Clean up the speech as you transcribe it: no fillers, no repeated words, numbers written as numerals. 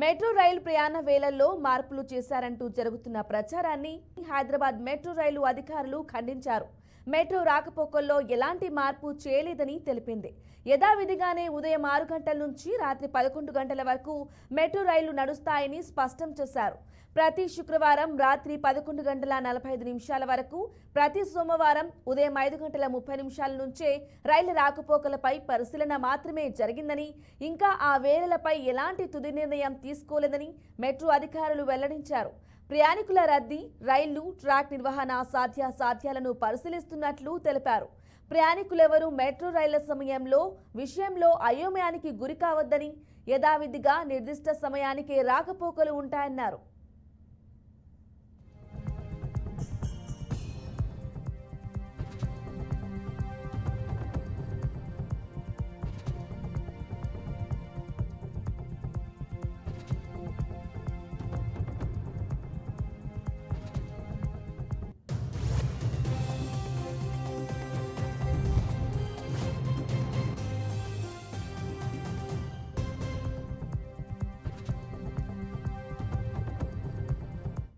Metro రైలు ప్రయాణ వేళల్లో మార్పులు చేశారంటూ జరుగుతున్న ప్రచారాన్ని హైదరాబాద్ మెట్రో రైలు అధికారులు ఖండించారు. మెట్రో రాకపోకల్లో ఎలాంటి మార్పు చేయలేదని తెలిపింది. యథావిధిగానే ఉదయం 6 గంటల నుంచి రాత్రి 11 గంటల వరకు మెట్రో రైళ్లు నడుస్తాయని స్పష్టం చేశారు. ప్రతి శుక్రవారం రాత్రి 11 గంటల 45 నిమిషాల వరకు, ప్రతి సోమవారం ఉదయం 5 గంటల 30 నిమిషాల నుంచే రైళ్ల రాకపోకలపై పరిశీలన మాత్రమే జరిగిందని, ఇంకా ఆ వేళలపై ఎలాంటి తుది నిర్ణయం తీసుకోలేదని మెట్రో అధికారులు వెల్లడించారు. ప్రయాణికుల రద్దీ, రైళ్లు, ట్రాక్ నిర్వహణ సాధ్యాలను పరిశీలిస్తున్నట్లు తెలిపారు. ప్రయాణికులెవరూ మెట్రో రైళ్ల విషయంలో అయోమయానికి గురి కావద్దని, యథావిధిగా నిర్దిష్ట సమయానికే రాకపోకలు ఉంటాయన్నారు.